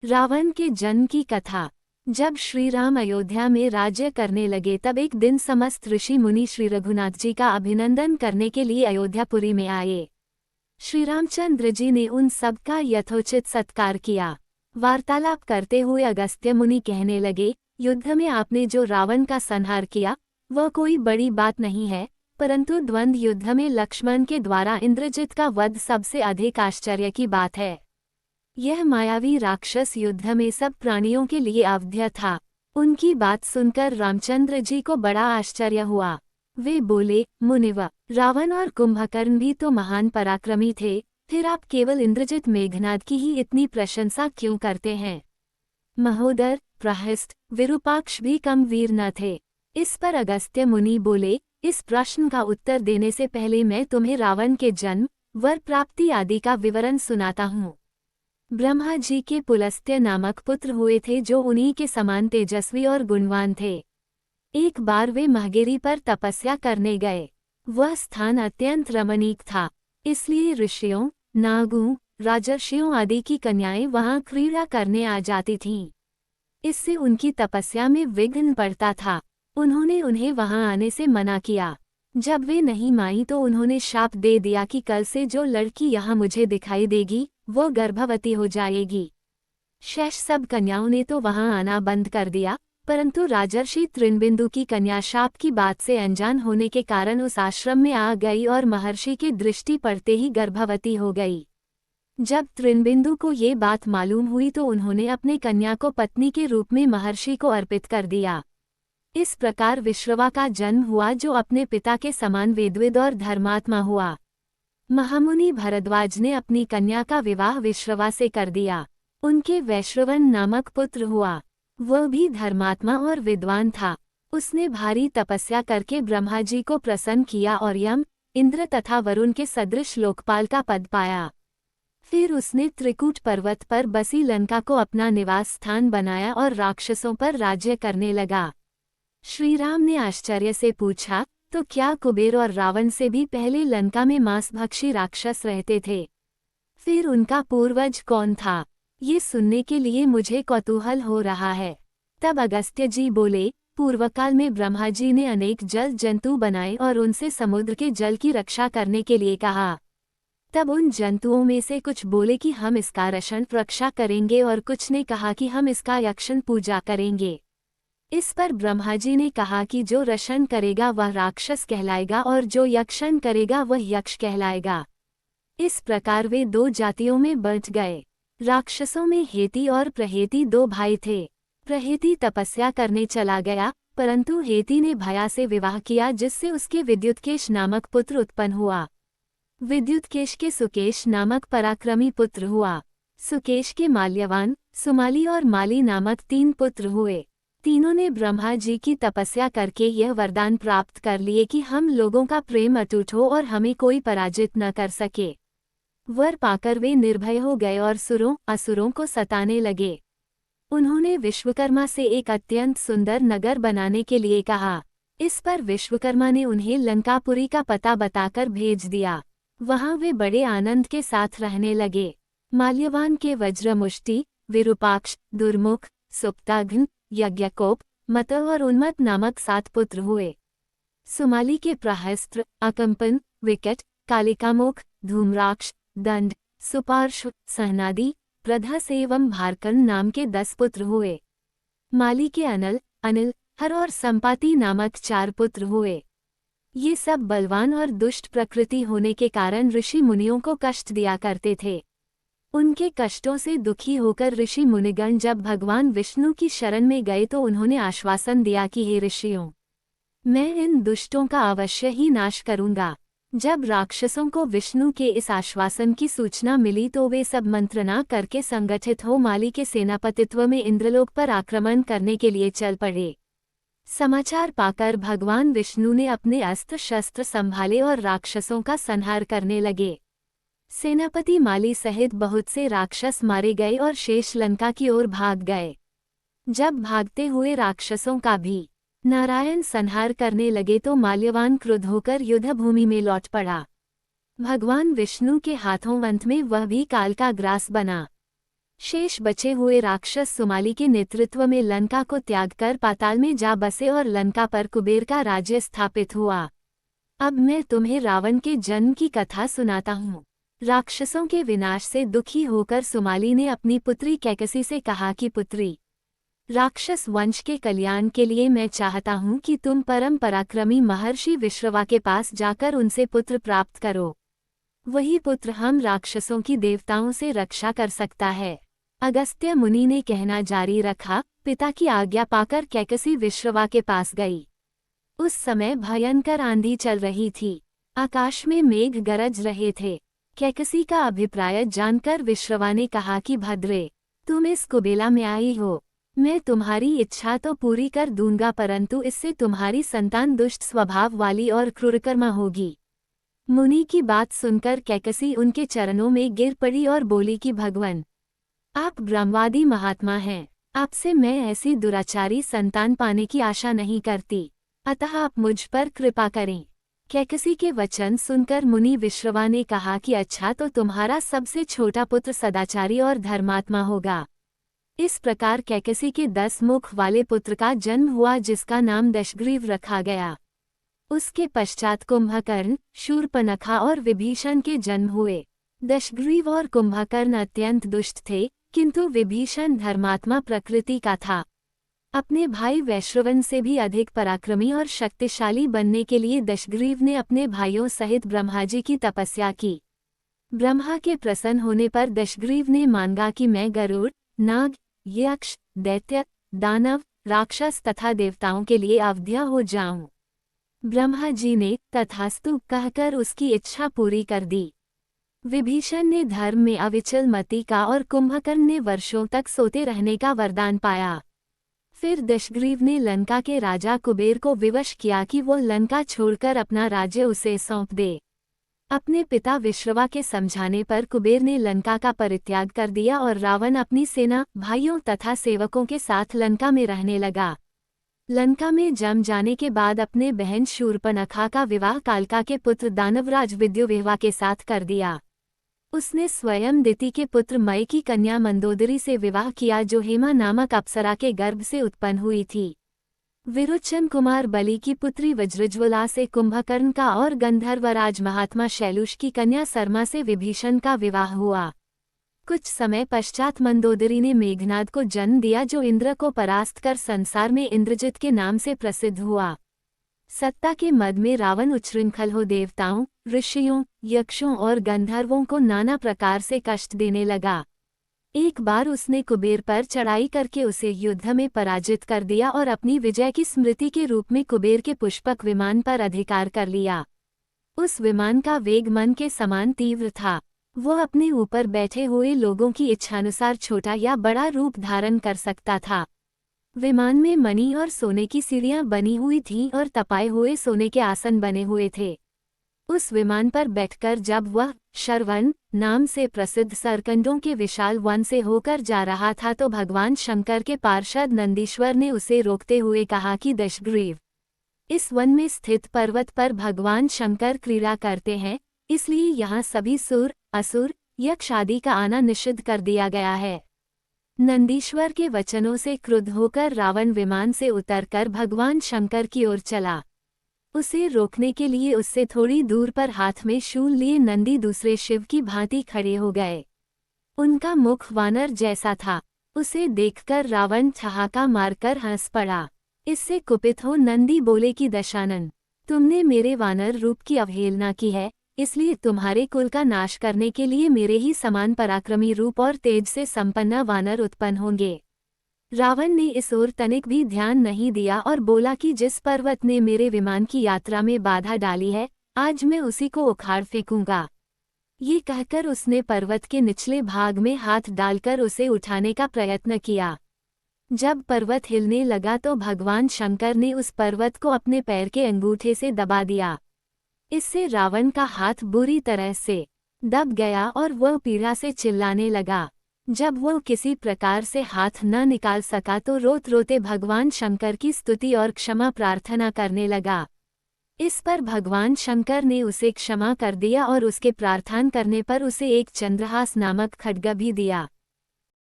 रावण के जन्म की कथा। जब श्री राम अयोध्या में राज्य करने लगे तब एक दिन समस्त ऋषि मुनि श्री रघुनाथ जी का अभिनंदन करने के लिए अयोध्यापुरी में आए। श्री रामचंद्र जी ने उन सब का यथोचित सत्कार किया। वार्तालाप करते हुए अगस्त्य मुनि कहने लगे, युद्ध में आपने जो रावण का संहार किया वह कोई बड़ी बात नहीं है, परंतु द्वंद्व युद्ध में लक्ष्मण के द्वारा इंद्रजित का वध सबसे अधिक आश्चर्य की बात है। यह मायावी राक्षस युद्ध में सब प्राणियों के लिए अवध्य था। उनकी बात सुनकर रामचंद्र जी को बड़ा आश्चर्य हुआ। वे बोले, मुनिवर, रावण और कुंभकर्ण भी तो महान पराक्रमी थे, फिर आप केवल इंद्रजित मेघनाद की ही इतनी प्रशंसा क्यों करते हैं? महोदर, प्रहस्त, विरूपाक्ष भी कम वीर न थे। इस पर अगस्त्य मुनि बोले, इस प्रश्न का उत्तर देने से पहले मैं तुम्हें रावण के जन्म, वर प्राप्ति आदि का विवरण सुनाता हूँ। ब्रह्मा जी के पुलस्त्य नामक पुत्र हुए थे जो उन्हीं के समान तेजस्वी और गुणवान थे। एक बार वे महगेरी पर तपस्या करने गए। वह स्थान अत्यंत रमणीक था, इसलिए ऋषियों, नागों, राजर्षियों आदि की कन्याएं वहां क्रीड़ा करने आ जाती थीं। इससे उनकी तपस्या में विघ्न पड़ता था। उन्होंने उन्हें वहां आने से मना किया। जब वे नहीं मानी तो उन्होंने शाप दे दिया कि कल से जो लड़की यहाँ मुझे दिखाई देगी वो गर्भवती हो जाएगी। शेष सब कन्याओं ने तो वहां आना बंद कर दिया, परंतु राजर्षि तृणबिंदु की कन्या शाप की बात से अनजान होने के कारण उस आश्रम में आ गई और महर्षि की दृष्टि पड़ते ही गर्भवती हो गई। जब तृणबिंदु को ये बात मालूम हुई तो उन्होंने अपने कन्या को पत्नी के रूप में महर्षि को अर्पित कर दिया। इस प्रकार विश्रवा का जन्म हुआ जो अपने पिता के समान वेदविद और धर्मात्मा हुआ। महामुनि भरद्वाज ने अपनी कन्या का विवाह विश्रवा से कर दिया। उनके वैश्रवन नामक पुत्र हुआ। वह भी धर्मात्मा और विद्वान था। उसने भारी तपस्या करके ब्रह्मा जी को प्रसन्न किया और यम, इंद्र तथा वरुण के सदृश लोकपाल का पद पाया। फिर उसने त्रिकूट पर्वत पर बसी लंका को अपना निवास स्थान बनाया और राक्षसों पर राज्य करने लगा। श्री राम ने आश्चर्य से पूछा, तो क्या कुबेर और रावण से भी पहले लंका में मांसभक्षी राक्षस रहते थे? फिर उनका पूर्वज कौन था? ये सुनने के लिए मुझे कौतूहल हो रहा है। तब अगस्त्य जी बोले, पूर्वकाल में ब्रह्मा जी ने अनेक जल जंतु बनाए और उनसे समुद्र के जल की रक्षा करने के लिए कहा। तब उन जंतुओं में से कुछ बोले कि हम इसका रक्षण रक्षा करेंगे और कुछ ने कहा कि हम इसका यक्षण पूजा करेंगे। इस पर ब्रह्मा जी ने कहा कि जो रक्षण करेगा वह राक्षस कहलाएगा और जो यक्षण करेगा वह यक्ष कहलाएगा। इस प्रकार वे दो जातियों में बंट गए। राक्षसों में हेती और प्रहेती दो भाई थे। प्रहेती तपस्या करने चला गया, परंतु हेती ने भया से विवाह किया जिससे उसके विद्युतकेश नामक पुत्र उत्पन्न हुआ। विद्युतकेश के सुकेश नामक पराक्रमी पुत्र हुआ। सुकेश के माल्यवान, सुमाली और माली नामक 3 पुत्र हुए। तीनों ने ब्रह्मा जी की तपस्या करके यह वरदान प्राप्त कर लिए कि हम लोगों का प्रेम अटूट हो और हमें कोई पराजित न कर सके। वर पाकर वे निर्भय हो गए और सुरों असुरों को सताने लगे। उन्होंने विश्वकर्मा से एक अत्यंत सुंदर नगर बनाने के लिए कहा। इस पर विश्वकर्मा ने उन्हें लंकापुरी का पता बताकर भेज दिया। वहां वे बड़े आनंद के साथ रहने लगे। माल्यवान के वज्रमुष्टि, विरूपाक्ष, दुर्मुख, सुप्ताघ्न, यज्ञकोप, मत और उन्मत्त नामक 7 पुत्र हुए। सुमाली के प्रहस्त्र, अकंपन, विकट, कालिकामुख, धूम्राक्ष, दंड, सुपार्श्व, सहनादि, प्रधस एवं भारकन नाम के 10 पुत्र हुए। माली के अनल, अनिल, हर और संपाति नामक 4 पुत्र हुए। ये सब बलवान और दुष्ट प्रकृति होने के कारण ऋषि मुनियों को कष्ट दिया करते थे। उनके कष्टों से दुखी होकर ऋषि मुनिगण जब भगवान विष्णु की शरण में गए तो उन्होंने आश्वासन दिया कि हे ऋषियों, मैं इन दुष्टों का अवश्य ही नाश करूंगा। जब राक्षसों को विष्णु के इस आश्वासन की सूचना मिली तो वे सब मंत्रणा करके संगठित हो माली के सेनापतित्व में इंद्रलोक पर आक्रमण करने के लिए चल पड़े। समाचार पाकर भगवान विष्णु ने अपने अस्त्र शस्त्र संभाले और राक्षसों का संहार करने लगे। सेनापति माली सहित बहुत से राक्षस मारे गए और शेष लंका की ओर भाग गए। जब भागते हुए राक्षसों का भी नारायण संहार करने लगे तो माल्यवान क्रुद्ध होकर युद्धभूमि में लौट पड़ा। भगवान विष्णु के हाथों अंत में वह भी काल का ग्रास बना। शेष बचे हुए राक्षस सुमाली के नेतृत्व में लंका को त्याग कर पाताल में जा बसे और लंका पर कुबेर का राज्य स्थापित हुआ। अब मैं तुम्हें रावण के जन्म की कथा सुनाता हूँ। राक्षसों के विनाश से दुखी होकर सुमाली ने अपनी पुत्री कैकसी से कहा कि पुत्री, राक्षस वंश के कल्याण के लिए मैं चाहता हूँ कि तुम परम पराक्रमी महर्षि विश्रवा के पास जाकर उनसे पुत्र प्राप्त करो। वही पुत्र हम राक्षसों की देवताओं से रक्षा कर सकता है। अगस्त्य मुनि ने कहना जारी रखा। पिता की आज्ञा पाकर कैकसी विश्रवा के पास गई। उस समय भयंकर आंधी चल रही थी। आकाश में मेघ गरज रहे थे। कैकसी का अभिप्राय जानकर विश्रवा ने कहा कि भद्रे, तुम इस कुबेला में आई हो। मैं तुम्हारी इच्छा तो पूरी कर दूंगा, परंतु इससे तुम्हारी संतान दुष्ट स्वभाव वाली और क्रूरकर्मा होगी। मुनि की बात सुनकर कैकसी उनके चरणों में गिर पड़ी और बोली कि भगवान, आप ब्रह्मवादी महात्मा हैं। आपसे मैं ऐसी दुराचारी संतान पाने की आशा नहीं करती, अतः आप मुझ पर कृपा करें। कैकसी के वचन सुनकर मुनि विश्रवा ने कहा कि अच्छा, तो तुम्हारा सबसे छोटा पुत्र सदाचारी और धर्मात्मा होगा। इस प्रकार कैकसी के 10 मुख वाले पुत्र का जन्म हुआ, जिसका नाम दशग्रीव रखा गया। उसके पश्चात कुंभकर्ण, शूर्पणखा और विभीषण के जन्म हुए। दशग्रीव और कुंभकर्ण अत्यंत दुष्ट थे, किंतु विभीषण धर्मात्मा प्रकृति का था। अपने भाई वैश्रवन से भी अधिक पराक्रमी और शक्तिशाली बनने के लिए दशग्रीव ने अपने भाइयों सहित ब्रह्माजी की तपस्या की। ब्रह्मा के प्रसन्न होने पर दशग्रीव ने मांगा कि मैं गरुड़, नाग, यक्ष, दैत्य, दानव, राक्षस तथा देवताओं के लिए अवध्य हो जाऊं। ब्रह्मा जी ने तथास्तु कहकर उसकी इच्छा पूरी कर दी। विभीषण ने धर्म में अविचल मति का और कुंभकर्ण ने वर्षों तक सोते रहने का वरदान पाया। फिर दशग्रीव ने लंका के राजा कुबेर को विवश किया कि वो लंका छोड़कर अपना राज्य उसे सौंप दे। अपने पिता विश्रवा के समझाने पर कुबेर ने लंका का परित्याग कर दिया और रावण अपनी सेना, भाइयों तथा सेवकों के साथ लंका में रहने लगा। लंका में जम जाने के बाद अपने बहन शूर्पणखा का विवाह कालका के पुत्र दानवराज विद्युवेवा के साथ कर दिया। उसने स्वयं दिति के पुत्र मय की कन्या मंदोदरी से विवाह किया, जो हेमा नामक अप्सरा के गर्भ से उत्पन्न हुई थी। विरोचन कुमार बलि की पुत्री वज्रज्वला से कुंभकर्ण का और गंधर्वराज महात्मा शैलुष की कन्या सरमा से विभीषण का विवाह हुआ। कुछ समय पश्चात मंदोदरी ने मेघनाद को जन्म दिया, जो इंद्र को परास्त कर संसार में इंद्रजित के नाम से प्रसिद्ध हुआ। सत्ता के मद में रावण उच्छृंखल हो देवताओं, ऋषियों, यक्षों और गंधर्वों को नाना प्रकार से कष्ट देने लगा। एक बार उसने कुबेर पर चढ़ाई करके उसे युद्ध में पराजित कर दिया और अपनी विजय की स्मृति के रूप में कुबेर के पुष्पक विमान पर अधिकार कर लिया। उस विमान का वेग मन के समान तीव्र था। वो अपने ऊपर बैठे हुए लोगों की इच्छानुसार छोटा या बड़ा रूप धारण कर सकता था। विमान में मणि और सोने की सीढ़ियां बनी हुई थीं और तपाए हुए सोने के आसन बने हुए थे। उस विमान पर बैठकर जब वह शरवण नाम से प्रसिद्ध सरकंडों के विशाल वन से होकर जा रहा था, तो भगवान शंकर के पार्षद नंदीश्वर ने उसे रोकते हुए कहा कि दशग्रीव, इस वन में स्थित पर्वत पर भगवान शंकर क्रीड़ा करते हैं, इसलिए यहाँ सभी सुर, असुर, यक्ष आदि का आना निषिद्ध कर दिया गया है। नंदीश्वर के वचनों से क्रुद्ध होकर रावण विमान से उतरकर भगवान शंकर की ओर चला। उसे रोकने के लिए उससे थोड़ी दूर पर हाथ में शूल लिए नंदी दूसरे शिव की भांति खड़े हो गए। उनका मुख वानर जैसा था। उसे देखकर रावण ठहाका मारकर हंस पड़ा। इससे कुपित हो नंदी बोले कि दशानन, तुमने मेरे वानर रूप की अवहेलना की है, इसलिए तुम्हारे कुल का नाश करने के लिए मेरे ही समान पराक्रमी रूप और तेज से संपन्न वानर उत्पन्न होंगे। रावण ने इस ओर तनिक भी ध्यान नहीं दिया और बोला कि जिस पर्वत ने मेरे विमान की यात्रा में बाधा डाली है, आज मैं उसी को उखाड़ फेंकूंगा। ये कहकर उसने पर्वत के निचले भाग में हाथ डालकर उसे उठाने का प्रयत्न किया। जब पर्वत हिलने लगा तो भगवान शंकर ने उस पर्वत को अपने पैर के अंगूठे से दबा दिया। इससे रावण का हाथ बुरी तरह से दब गया और वह पीड़ा से चिल्लाने लगा। जब वह किसी प्रकार से हाथ न निकाल सका तो रोते रोते भगवान शंकर की स्तुति और क्षमा प्रार्थना करने लगा। इस पर भगवान शंकर ने उसे क्षमा कर दिया और उसके प्रार्थना करने पर उसे एक चंद्रहास नामक खड्ग भी दिया।